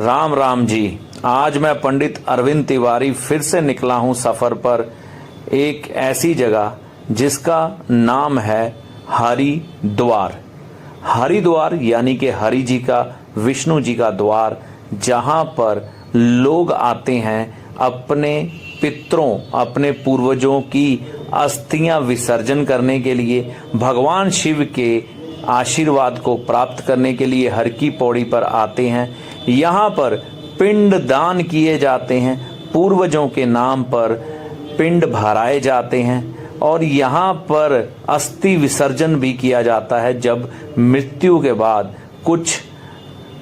राम राम जी। आज मैं पंडित अरविंद तिवारी फिर से निकला हूं सफर पर, एक ऐसी जगह जिसका नाम है हरिद्वार। हरिद्वार यानी कि हरि जी का, विष्णु जी का द्वार, जहां पर लोग आते हैं अपने पितरों, अपने पूर्वजों की अस्थियां विसर्जन करने के लिए, भगवान शिव के आशीर्वाद को प्राप्त करने के लिए हर की पौड़ी पर आते हैं। यहाँ पर पिंड दान किए जाते हैं, पूर्वजों के नाम पर पिंड भराए जाते हैं और यहाँ पर अस्थि विसर्जन भी किया जाता है। जब मृत्यु के बाद कुछ,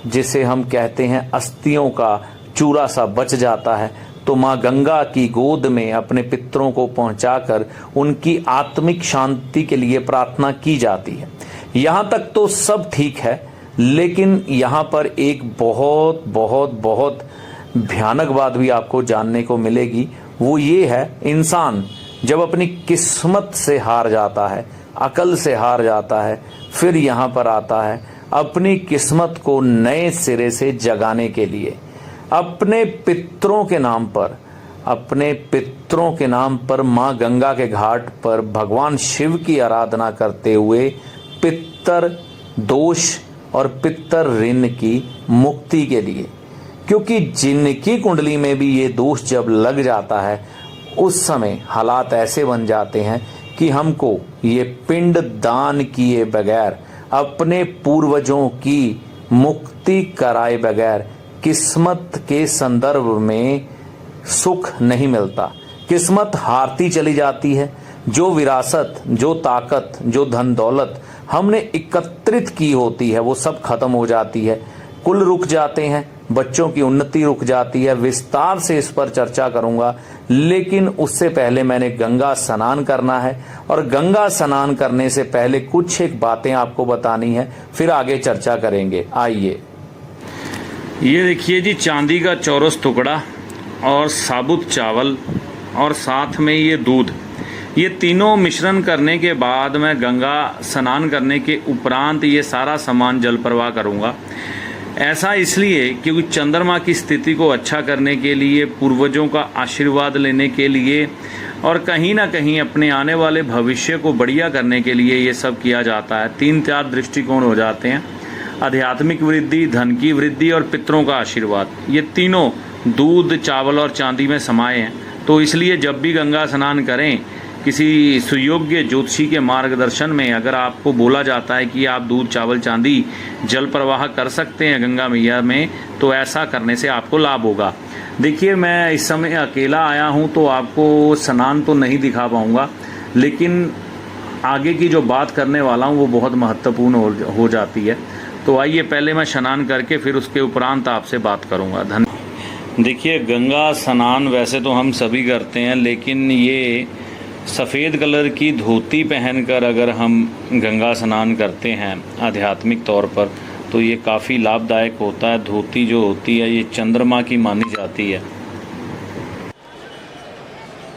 जिसे हम कहते हैं अस्थियों का चूरा सा बच जाता है, तो माँ गंगा की गोद में अपने पितरों को पहुंचाकर उनकी आत्मिक शांति के लिए प्रार्थना की जाती है। यहाँ तक तो सब ठीक है, लेकिन यहाँ पर एक बहुत बहुत बहुत भयानक बात भी आपको जानने को मिलेगी। वो ये है, इंसान जब अपनी किस्मत से हार जाता है, अकल से हार जाता है, फिर यहाँ पर आता है अपनी किस्मत को नए सिरे से जगाने के लिए। अपने पितरों के नाम पर, अपने पितरों के नाम पर माँ गंगा के घाट पर भगवान शिव की आराधना करते हुए पितर दोष और पितर ऋण की मुक्ति के लिए, क्योंकि जिनकी कुंडली में भी ये दोष जब लग जाता है, उस समय हालात ऐसे बन जाते हैं कि हमको ये पिंड दान किए बगैर, अपने पूर्वजों की मुक्ति कराए बगैर किस्मत के संदर्भ में सुख नहीं मिलता। किस्मत हारती चली जाती है। जो विरासत, जो ताकत, जो धन दौलत हमने एकत्रित की होती है, वो सब खत्म हो जाती है। कुल रुक जाते हैं, बच्चों की उन्नति रुक जाती है। विस्तार से इस पर चर्चा करूंगा, लेकिन उससे पहले मैंने गंगा स्नान करना है और गंगा स्नान करने से पहले कुछ एक बातें आपको बतानी है, फिर आगे चर्चा करेंगे। आइए। ये देखिए जी, चांदी का चौरस टुकड़ा और साबुत चावल और साथ में ये दूध, ये तीनों मिश्रण करने के बाद मैं गंगा स्नान करने के उपरांत ये सारा सामान जल प्रवाह करूँगा। ऐसा इसलिए क्योंकि चंद्रमा की स्थिति को अच्छा करने के लिए, पूर्वजों का आशीर्वाद लेने के लिए और कहीं ना कहीं अपने आने वाले भविष्य को बढ़िया करने के लिए ये सब किया जाता है। 3-4 दृष्टिकोण हो जाते हैं: आध्यात्मिक वृद्धि, धन की वृद्धि और पितरों का आशीर्वाद। ये तीनों दूध, चावल और चांदी में समाये हैं। तो इसलिए जब भी गंगा स्नान करें, किसी सुयोग्य ज्योतिषी के मार्गदर्शन में अगर आपको बोला जाता है कि आप दूध, चावल, चांदी जल प्रवाह कर सकते हैं गंगा मैया में, तो ऐसा करने से आपको लाभ होगा। देखिए, मैं इस समय अकेला आया हूं, तो आपको स्नान तो नहीं दिखा पाऊंगा, लेकिन आगे की जो बात करने वाला हूं वो बहुत महत्वपूर्ण हो जाती है। तो आइए, पहले मैं स्नान करके फिर उसके उपरांत आपसे बात करूँगा। धन्यवाद। देखिए, गंगा स्नान वैसे तो हम सभी करते हैं, लेकिन ये सफ़ेद कलर की धोती पहनकर अगर हम गंगा स्नान करते हैं आध्यात्मिक तौर पर, तो ये काफ़ी लाभदायक होता है। धोती जो होती है ये चंद्रमा की मानी जाती है।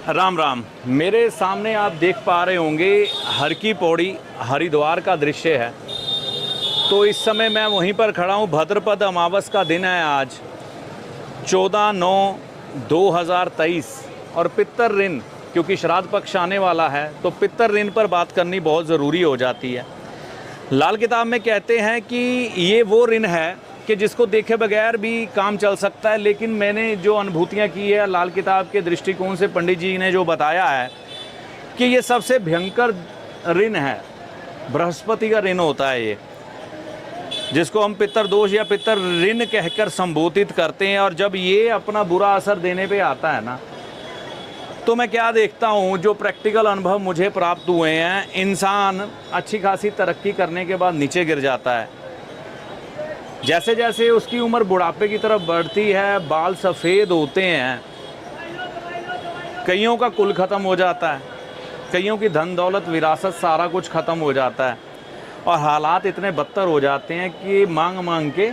राम राम। मेरे सामने आप देख पा रहे होंगे हर की पौड़ी, हरिद्वार का दृश्य है। तो इस समय मैं वहीं पर खड़ा हूँ। भद्रपद अमावस का दिन है आज, 14/9/2023, और पितर ऋण, क्योंकि श्राद्ध पक्ष आने वाला है, तो पितर ऋण पर बात करनी बहुत ज़रूरी हो जाती है। लाल किताब में कहते हैं कि ये वो ऋण है कि जिसको देखे बगैर भी काम चल सकता है, लेकिन मैंने जो अनुभूतियाँ की है लाल किताब के दृष्टिकोण से, पंडित जी ने जो बताया है कि ये सबसे भयंकर ऋण है। बृहस्पति का ऋण होता है ये, जिसको हम पितर दोष या पितर ऋण कहकर संबोधित करते हैं। और जब ये अपना बुरा असर देने पे आता है ना, तो मैं क्या देखता हूँ, जो प्रैक्टिकल अनुभव मुझे प्राप्त हुए हैं, इंसान अच्छी खासी तरक्की करने के बाद नीचे गिर जाता है। जैसे जैसे उसकी उम्र बुढ़ापे की तरफ बढ़ती है, बाल सफ़ेद होते हैं, कईयों का कुल ख़त्म हो जाता है, कईयों की धन दौलत, विरासत, सारा कुछ ख़त्म हो जाता है और हालात इतने बदतर हो जाते हैं कि मांग मांग के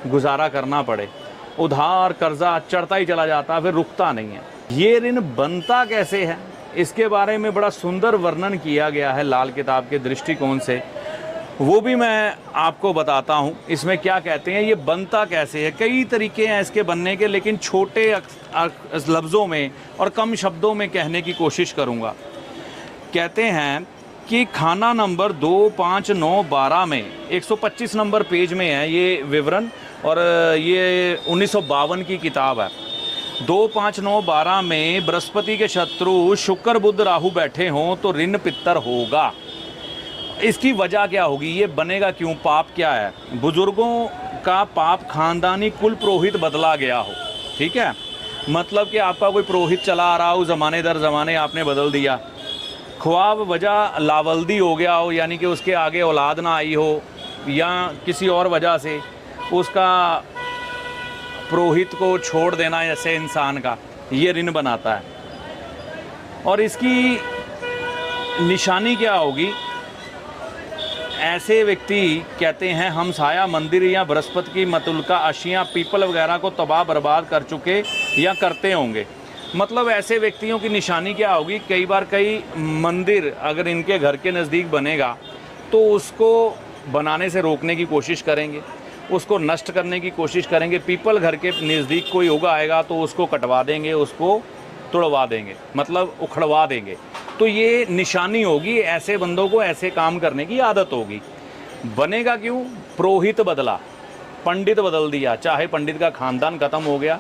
गुजारा करना पड़े। उधार कर्जा चढ़ता ही चला जाता है, फिर रुकता नहीं है। ये ऋण बनता कैसे है, इसके बारे में बड़ा सुंदर वर्णन किया गया है लाल किताब के दृष्टिकोण से। वो भी मैं आपको बताता हूँ इसमें क्या कहते हैं, ये बनता कैसे है। कई तरीके हैं इसके बनने के, लेकिन छोटे लफ्ज़ों में और कम शब्दों में कहने की कोशिश करूँगा। कहते हैं कि खाना नंबर 2, 5, 9, 12 में 125 नंबर पेज में है ये विवरण, और ये 1952 की किताब है। 2, 5, 9, 12 में बृहस्पति के शत्रु शुक्र बुध राहु बैठे हों तो ऋण पित्तर होगा। इसकी वजह क्या होगी, ये बनेगा क्यों, पाप क्या है। बुजुर्गों का पाप खानदानी कुल पुरोहित बदला गया हो, ठीक है, मतलब कि आपका कोई पुरोहित चला आ रहा हो, ज़माने दर ज़माने आपने बदल दिया। ख्वाब वजह लावल्दी हो गया हो, यानी कि उसके आगे औलाद ना आई हो, या किसी और वजह से उसका पुरोहित को छोड़ देना ऐसे इंसान का, ये ऋण बनाता है। और इसकी निशानी क्या होगी, ऐसे व्यक्ति कहते हैं हम साया मंदिर या बृहस्पति की मतुलका अशियाँ पीपल वगैरह को तबाह बर्बाद कर चुके या करते होंगे। मतलब ऐसे व्यक्तियों की निशानी क्या होगी, कई बार कई मंदिर अगर इनके घर के नज़दीक बनेगा तो उसको बनाने से रोकने की कोशिश करेंगे, उसको नष्ट करने की कोशिश करेंगे। पीपल घर के नज़दीक कोई उगा आएगा तो उसको कटवा देंगे, उसको तोड़वा देंगे, मतलब उखड़वा देंगे। तो ये निशानी होगी, ऐसे बंदों को ऐसे काम करने की आदत होगी। बनेगा क्यों, पुरोहित बदला, पंडित बदल दिया, चाहे पंडित का खानदान ख़त्म हो गया,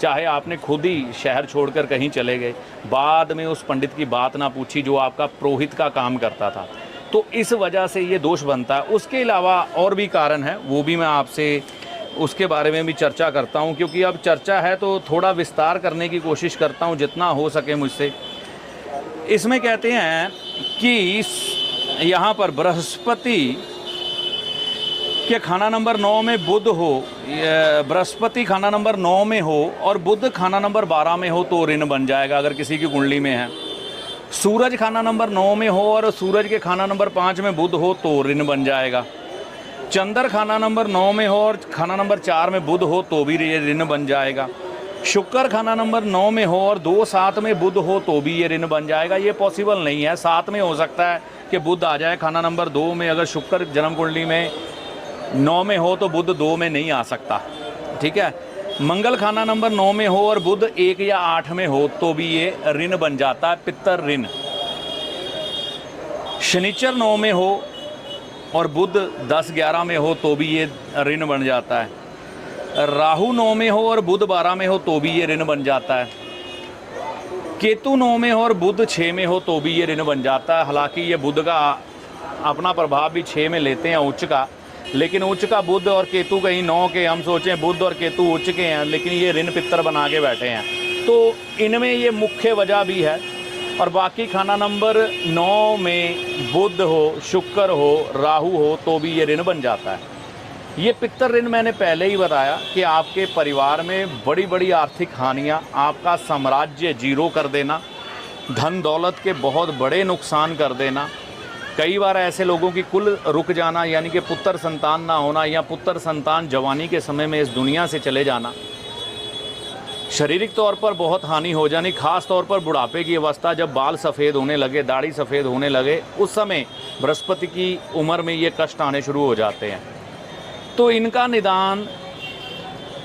चाहे आपने खुद ही शहर छोड़कर कहीं चले गए, बाद में उस पंडित की बात ना पूछी जो आपका पुरोहित का काम करता था, तो इस वजह से ये दोष बनता है। उसके अलावा और भी कारण है, वो भी मैं आपसे उसके बारे में भी चर्चा करता हूँ, क्योंकि अब चर्चा है तो थोड़ा विस्तार करने की कोशिश करता हूँ जितना हो सके मुझसे। इसमें कहते हैं कि यहाँ पर बृहस्पति के खाना नंबर 9 में बुध हो, बृहस्पति खाना नंबर 9 में हो और बुध खाना नंबर 12 में हो तो ऋण बन जाएगा, अगर किसी की कुंडली में है। सूरज खाना नंबर 9 में हो और सूरज के खाना नंबर 5 में बुध हो तो ऋण बन जाएगा। चंद्र खाना नंबर 9 में हो और खाना नंबर 4 में बुध हो तो भी ये ऋण बन जाएगा। शुक्र खाना नंबर 9 में हो और 2, 7 में बुध हो तो भी ये ऋण बन जाएगा। ये पॉसिबल नहीं है, 7 में हो सकता है कि बुध आ जाए, खाना नंबर 2 में अगर शुक्र जन्म कुंडली में 9 में हो तो बुध 2 में नहीं आ सकता, ठीक है। मंगल खाना नंबर 9 में हो और बुध 1 या 8 में हो तो भी ये ऋण बन जाता है, पित्तर ऋण। शनिचर 9 में हो और बुध 10, 11 में हो तो भी ये ऋण बन जाता है। राहु 9 में हो और बुध 12 में हो तो भी ये ऋण बन जाता है। केतु 9 में हो और बुध 6 में हो तो भी ये ऋण बन जाता है। हालांकि ये बुध का अपना प्रभाव भी 6 में लेते हैं उच्च का, लेकिन उच्च का बुध और केतु कहीं 9 के, हम सोचें बुध और केतु उच्च के हैं, लेकिन ये ऋण पित्तर बना के बैठे हैं, तो इनमें ये मुख्य वजह भी है। और बाकी खाना नंबर 9 में बुध हो, शुक्र हो, राहु हो तो भी ये ऋण बन जाता है। ये पित्तर ऋण मैंने पहले ही बताया कि आपके परिवार में बड़ी बड़ी आर्थिक हानियाँ, आपका साम्राज्य जीरो कर देना, धन दौलत के बहुत बड़े नुकसान कर देना, कई बार ऐसे लोगों की कुल रुक जाना, यानी कि पुत्र संतान ना होना या पुत्र संतान जवानी के समय में इस दुनिया से चले जाना, शारीरिक तौर पर बहुत हानि हो जानी, खास तौर पर बुढ़ापे की अवस्था, जब बाल सफ़ेद होने लगे, दाढ़ी सफ़ेद होने लगे, उस समय बृहस्पति की उम्र में ये कष्ट आने शुरू हो जाते हैं। तो इनका निदान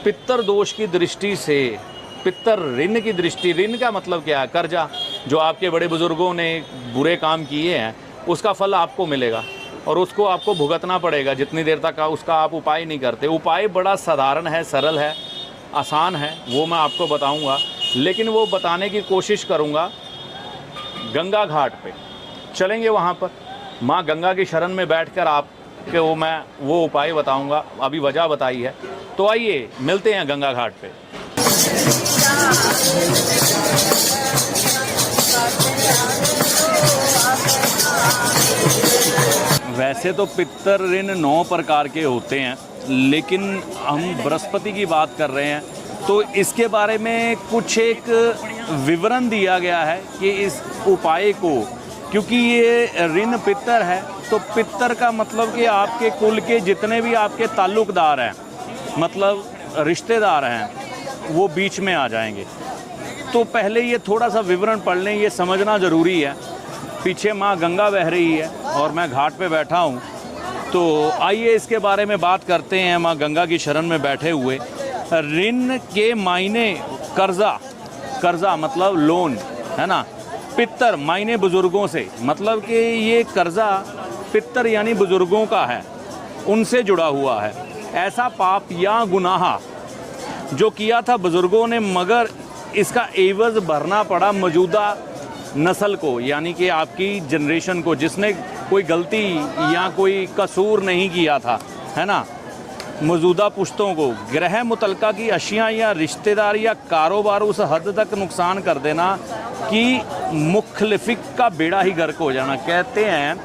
पित्तर दोष की दृष्टि से, पित्तर ऋण की दृष्टि, ऋण का मतलब क्या है, कर्जा, जो आपके बड़े बुजुर्गों ने बुरे काम किए हैं उसका फल आपको मिलेगा और उसको आपको भुगतना पड़ेगा जितनी देर तक उसका आप उपाय नहीं करते। उपाय बड़ा साधारण है, सरल है, आसान है, वो मैं आपको बताऊंगा, लेकिन वो बताने की कोशिश करूंगा। गंगा घाट पे चलेंगे, वहाँ पर माँ गंगा की शरण में बैठकर आपके मैं वो उपाय बताऊंगा। अभी वजह बताई है, तो आइए मिलते हैं गंगा घाट पे। वैसे तो पित्तर ऋण 9 प्रकार के होते हैं, लेकिन हम बृहस्पति की बात कर रहे हैं, तो इसके बारे में कुछ एक विवरण दिया गया है कि इस उपाय को, क्योंकि ये ऋण पित्तर है, तो पित्तर का मतलब कि आपके कुल के जितने भी आपके ताल्लुकदार हैं, मतलब रिश्तेदार हैं, वो बीच में आ जाएंगे। तो पहले ये थोड़ा सा विवरण पढ़ लें, ये समझना ज़रूरी है। पीछे माँ गंगा बह रही है और मैं घाट पे बैठा हूँ, तो आइए इसके बारे में बात करते हैं। माँ गंगा की शरण में बैठे हुए ऋण के मायने कर्जा मतलब लोन है ना। पितर मायने बुजुर्गों से, मतलब कि ये कर्जा पितर यानी बुजुर्गों का है, उनसे जुड़ा हुआ है। ऐसा पाप या गुनाह जो किया था बुजुर्गों ने, मगर इसका एवज भरना पड़ा मौजूदा नस्ल को, यानी कि आपकी जनरेशन को, जिसने कोई गलती या कोई कसूर नहीं किया था, है ना। मौजूदा पुश्तों को ग्रह मुतलका की अशियाँ या रिश्तेदार या कारोबार उस हद तक नुकसान कर देना कि मुखलिफिक का बेड़ा ही गर्क हो जाना। कहते हैं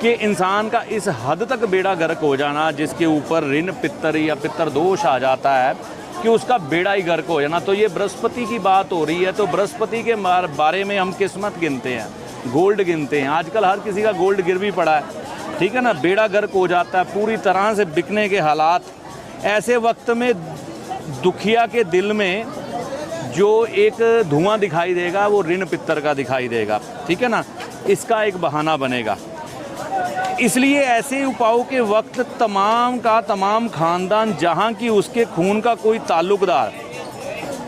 कि इंसान का इस हद तक बेड़ा गर्क हो जाना, जिसके ऊपर ऋण पितर या पितर दोष आ जाता है, कि उसका बेड़ा ही गर्क हो जाना। तो ये बृहस्पति की बात हो रही है। तो बृहस्पति के बारे में हम किस्मत गिनते हैं, गोल्ड गिनते हैं। आजकल हर किसी का गोल्ड गिर भी पड़ा है, ठीक है ना। बेड़ा गर्क हो जाता है, पूरी तरह से बिकने के हालात। ऐसे वक्त में दुखिया के दिल में जो एक धुआं दिखाई देगा वो ऋण पितर का दिखाई देगा, ठीक है ना। इसका एक बहाना बनेगा। इसलिए ऐसे उपायों के वक्त तमाम का तमाम खानदान, जहाँ की उसके खून का कोई ताल्लुकदार,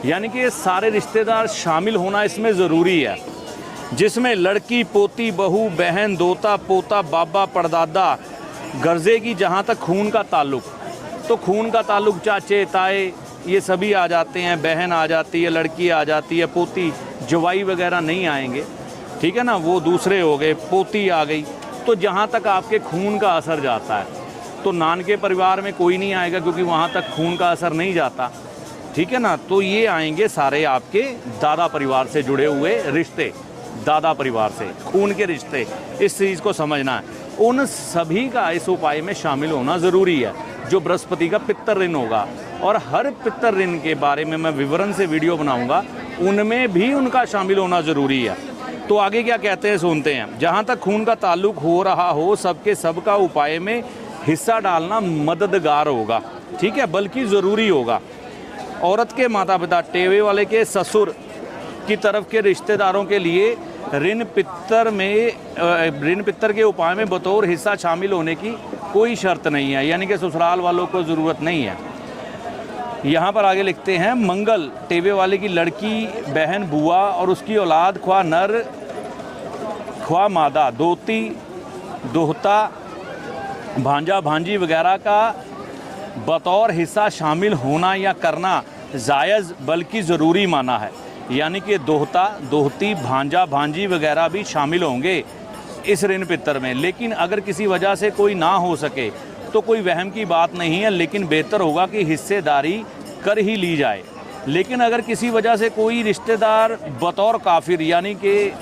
यानी कि सारे रिश्तेदार शामिल होना इसमें ज़रूरी है, जिसमें लड़की, पोती, बहू, बहन, दोता, पोता, बाबा, परदादा गर्जे की जहाँ तक खून का ताल्लुक। तो खून का ताल्लुक चाचे, ताए, ये सभी आ जाते हैं, बहन आ जाती है, लड़की आ जाती है, पोती, जवाई वगैरह नहीं आएंगे, ठीक है ना, वो दूसरे हो गए, पोती आ गई। तो जहाँ तक आपके खून का असर जाता है, तो नानके परिवार में कोई नहीं आएगा, क्योंकि वहाँ तक खून का असर नहीं जाता, ठीक है ना। तो ये आएंगे सारे आपके दादा परिवार से जुड़े हुए रिश्ते, दादा परिवार से खून के रिश्ते। इस चीज़ को समझना है। उन सभी का इस उपाय में शामिल होना ज़रूरी है, जो बृहस्पति का पितर ऋण होगा। और हर पितर ऋण के बारे में मैं विवरण से वीडियो बनाऊंगा, उनमें भी उनका शामिल होना ज़रूरी है। तो आगे क्या कहते हैं सुनते हैं। जहाँ तक खून का ताल्लुक हो रहा हो, सबके सबका उपाय में हिस्सा डालना मददगार होगा, ठीक है, बल्कि ज़रूरी होगा। औरत के माता पिता, टेवे वाले के ससुर की तरफ के रिश्तेदारों के लिए ऋण पितर के उपाय में बतौर हिस्सा शामिल होने की कोई शर्त नहीं है, यानी कि ससुराल वालों को ज़रूरत नहीं है। यहाँ पर आगे लिखते हैं, मंगल टेवे वाले की लड़की, बहन, बुआ और उसकी औलाद, ख्वा नर ख्वा मादा, दोती, दोहता, भांजा, भांजी वगैरह का बतौर हिस्सा शामिल होना या करना जायज़ बल्कि ज़रूरी माना है। यानी कि दोहता, दोहती, भांजा, भांजी वगैरह भी शामिल होंगे इस ऋण पितर में। लेकिन अगर किसी वजह से कोई ना हो सके तो कोई वहम की बात नहीं है, लेकिन बेहतर होगा कि हिस्सेदारी कर ही ली जाए। लेकिन अगर किसी वजह से कोई रिश्तेदार बतौर काफिर, यानी कि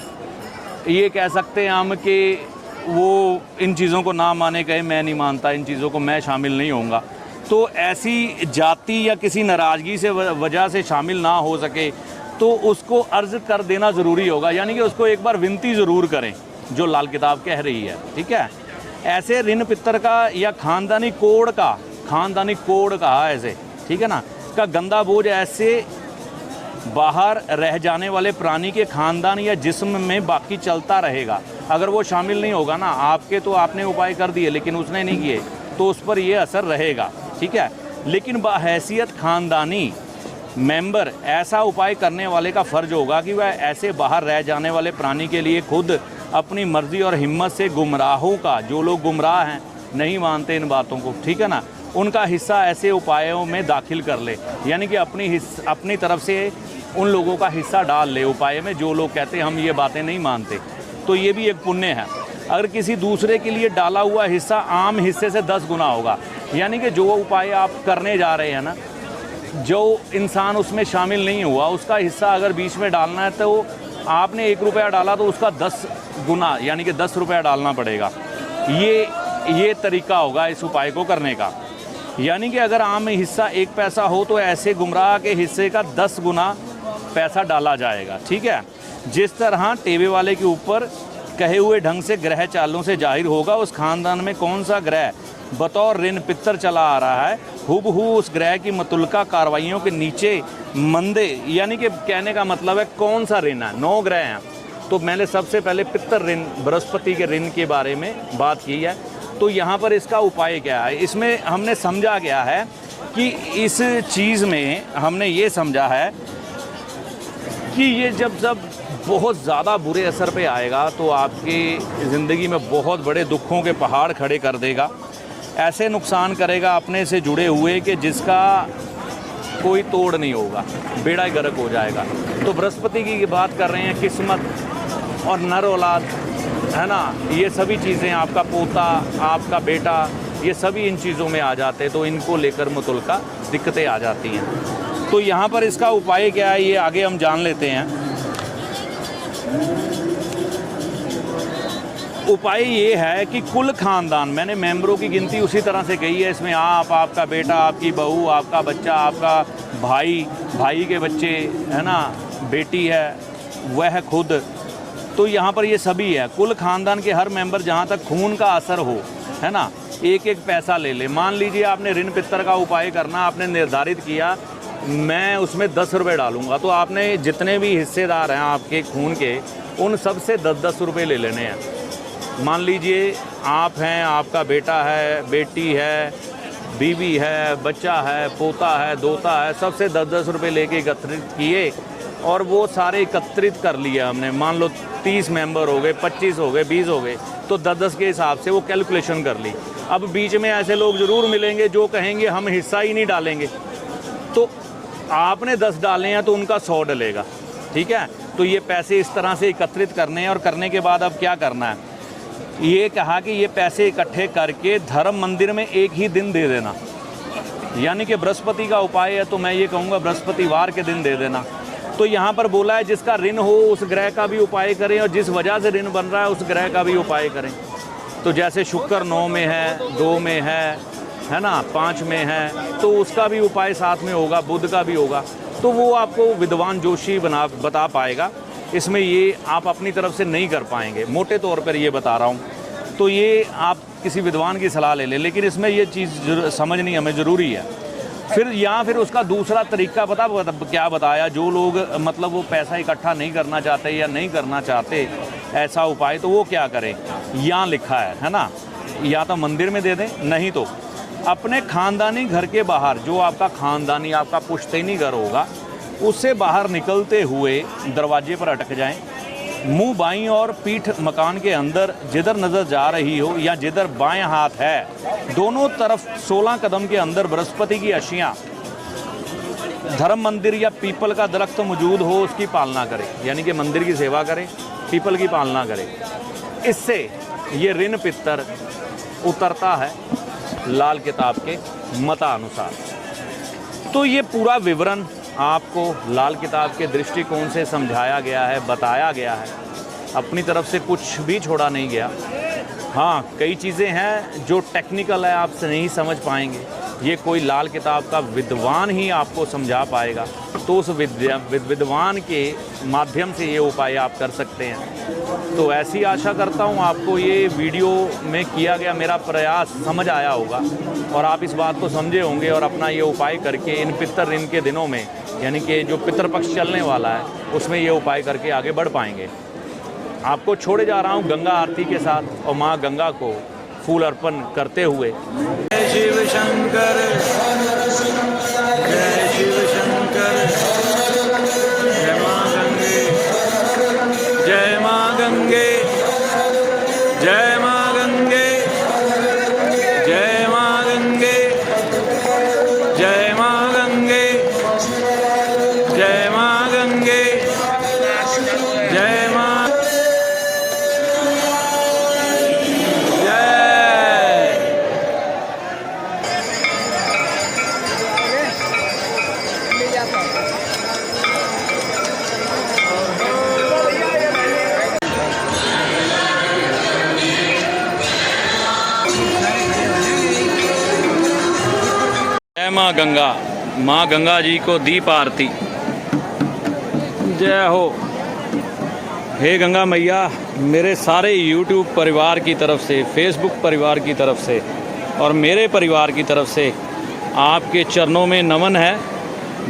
ये कह सकते हैं हम कि वो इन चीज़ों को ना माने, कहे मैं नहीं मानता, इन चीज़ों को मैं शामिल नहीं होऊंगा, तो ऐसी जाति या किसी नाराज़गी से वजह से शामिल ना हो सके तो उसको अर्ज़ कर देना ज़रूरी होगा। यानी कि उसको एक बार विनती ज़रूर करें, जो लाल किताब कह रही है, ठीक है। ऐसे ऋण पितर का या खानदानी कोड कहा ऐसे, ठीक है ना, का गंदा बोझ ऐसे बाहर रह जाने वाले प्राणी के खानदान या जिस्म में बाकी चलता रहेगा। अगर वो शामिल नहीं होगा ना, आपके तो आपने उपाय कर दिए लेकिन उसने नहीं किए, तो उस पर ये असर रहेगा, ठीक है। लेकिन बाहैसियत खानदानी मेंबर ऐसा उपाय करने वाले का फ़र्ज होगा कि वह ऐसे बाहर रह जाने वाले प्राणी के लिए खुद अपनी मर्ज़ी और हिम्मत से गुमराहों का, जो लोग गुमराह हैं, नहीं मानते इन बातों को, ठीक है ना, उनका हिस्सा ऐसे उपायों में दाखिल कर ले। यानी कि अपनी तरफ से उन लोगों का हिस्सा डाल ले उपाय में, जो लोग कहते हैं हम ये बातें नहीं मानते। तो ये भी एक पुण्य है। अगर किसी दूसरे के लिए डाला हुआ हिस्सा आम हिस्से से 10 गुना होगा। यानी कि जो उपाय आप करने जा रहे हैं ना, जो इंसान उसमें शामिल नहीं हुआ, उसका हिस्सा अगर बीच में डालना है तो आपने 1 रुपया डाला तो उसका 10 गुना यानी कि 10 रुपया डालना पड़ेगा। ये तरीका होगा इस उपाय को करने का। यानी कि अगर आम हिस्सा 1 पैसा हो तो ऐसे गुमराह के हिस्से का 10 गुना पैसा डाला जाएगा, ठीक है। जिस तरह टेवे वाले के ऊपर कहे हुए ढंग से ग्रह चालों से जाहिर होगा उस खानदान में कौन सा ग्रह बतौर ऋण पितर चला आ रहा है, हुबहू उस ग्रह की मुतल्लिका कार्रवाइयों के नीचे मंदे, यानी कि कहने का मतलब है कौन सा ऋण है। 9 ग्रह हैं, तो मैंने सबसे पहले पितर ऋण, बृहस्पति के ऋण के बारे में बात की है। तो यहाँ पर इसका उपाय क्या है, इसमें हमने समझा गया है कि इस चीज़ में हमने ये समझा है कि ये जब बहुत ज़्यादा बुरे असर पे आएगा तो आपकी ज़िंदगी में बहुत बड़े दुखों के पहाड़ खड़े कर देगा। ऐसे नुकसान करेगा अपने से जुड़े हुए कि जिसका कोई तोड़ नहीं होगा, बेड़ा गर्क हो जाएगा। तो बृहस्पति की बात कर रहे हैं, किस्मत और नर औलाद, है ना, ये सभी चीज़ें, आपका पोता, आपका बेटा, ये सभी इन चीज़ों में आ जाते हैं। तो इनको लेकर मुतल्लिका दिक्कतें आ जाती हैं। तो यहाँ पर इसका उपाय क्या है, ये आगे हम जान लेते हैं। उपाय ये है कि कुल खानदान, मैंने मेंबरों की गिनती उसी तरह से कही है। इसमें आप, आपका बेटा, आपकी बहू, आपका बच्चा, आपका भाई, भाई के बच्चे, है ना, बेटी है, वह खुद, तो यहाँ पर ये सभी है। कुल खानदान के हर मेंबर, जहाँ तक खून का असर हो, है ना, एक एक पैसा ले ले। मान लीजिए आपने ऋण पितर का उपाय करना, आपने निर्धारित किया मैं उसमें 10 रुपये डालूंगा, तो आपने जितने भी हिस्सेदार हैं आपके खून के, उन सब से 10-10 रुपये ले लेने हैं। मान लीजिए आप हैं, आपका बेटा है, बेटी है, बीवी है, बच्चा है, पोता है, दोता है, सबसे 10-10 रुपये लेके एकत्रित किए और वो सारे एकत्रित कर लिया हमने। मान लो 30 मेंबर हो गए, 25 हो गए, 20 हो गए, तो 10-10 के हिसाब से वो कैलकुलेशन कर ली। अब बीच में ऐसे लोग ज़रूर मिलेंगे जो कहेंगे हम हिस्सा ही नहीं डालेंगे, तो आपने 10 डाले हैं तो उनका 100 डलेगा, ठीक है। तो ये पैसे इस तरह से एकत्रित करने हैं। और करने के बाद अब क्या करना है, ये कहा कि ये पैसे इकट्ठे करके धर्म मंदिर में एक ही दिन दे देना, यानी कि बृहस्पति का उपाय है तो मैं ये कहूँगा बृहस्पतिवार के दिन दे देना। तो यहाँ पर बोला है जिसका ऋण हो उस ग्रह का भी उपाय करें और जिस वजह से ऋण बन रहा है उस ग्रह का भी उपाय करें। तो जैसे शुक्र 9 में है, 2 में है ना, 5 में है, तो उसका भी उपाय साथ में होगा, बुध का भी होगा। तो वो आपको विद्वान जोशी बता पाएगा। इसमें ये आप अपनी तरफ से नहीं कर पाएंगे, मोटे तौर पर ये बता रहा हूँ। तो ये आप किसी विद्वान की सलाह ले लें, लेकिन इसमें ये चीज़ समझनी हमें ज़रूरी है। फिर उसका दूसरा तरीका क्या बताया, जो लोग मतलब वो पैसा इकट्ठा नहीं करना चाहते या नहीं करना चाहते ऐसा उपाय, तो वो क्या करें, यहाँ लिखा है ना, या तो मंदिर में दे दें, नहीं तो अपने खानदानी घर के बाहर, जो आपका खानदानी, आपका पुश्तैनी घर होगा, उससे बाहर निकलते हुए दरवाजे पर अटक जाएं, मुंह बाईं और पीठ मकान के अंदर जिधर नज़र जा रही हो या जिधर बाएं हाथ है, दोनों तरफ 16 कदम के अंदर बृहस्पति की अशियाँ, धर्म मंदिर या पीपल का दरख्त मौजूद हो उसकी पालना करें, यानी कि मंदिर की सेवा करें, पीपल की पालना करें। इससे ये ऋण पितर उतरता है लाल किताब के मतानुसार। तो ये पूरा विवरण आपको लाल किताब के दृष्टिकोण से समझाया गया है, बताया गया है, अपनी तरफ से कुछ भी छोड़ा नहीं गया। हाँ, कई चीज़ें हैं जो टेक्निकल है, आप नहीं समझ पाएंगे, ये कोई लाल किताब का विद्वान ही आपको समझा पाएगा। तो उस विद्वान के माध्यम से ये उपाय आप कर सकते हैं। तो ऐसी आशा करता हूँ आपको ये वीडियो में किया गया मेरा प्रयास समझ आया होगा और आप इस बात को समझे होंगे और अपना ये उपाय करके इन पितर ऋण के दिनों में, यानी कि जो पितृपक्ष चलने वाला है, उसमें ये उपाय करके आगे बढ़ पाएंगे। आपको छोड़े जा रहा हूँ गंगा आरती के साथ और माँ गंगा को फूल अर्पण करते हुए। जय शिव शंकर, जय शिव शंकर, जय माँ गंगे, जय माँ गंगे, जय माँ गंगे, जय माँ गंगे, जय माँ गंगे, जय माँ गंगे, जय माँ, माँ गंगा, माँ गंगा जी को दीप आरती। जय हो। हे गंगा मैया, मेरे सारे YouTube परिवार की तरफ से, Facebook परिवार की तरफ से और मेरे परिवार की तरफ से आपके चरणों में नमन है।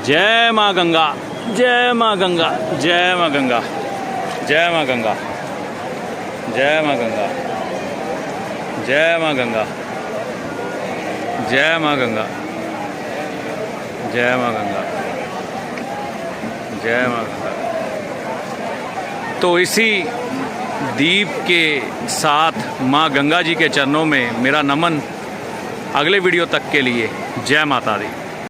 जय माँ गंगा, जय माँ गंगा, जय माँ गंगा, जय माँ गंगा, जय माँ गंगा, जय माँ गंगा, जय माँ गंगा, जय माँ गंगा, जय माँ गंगा। तो इसी दीप के साथ माँ गंगा जी के चरणों में मेरा नमन। अगले वीडियो तक के लिए जय माता दी।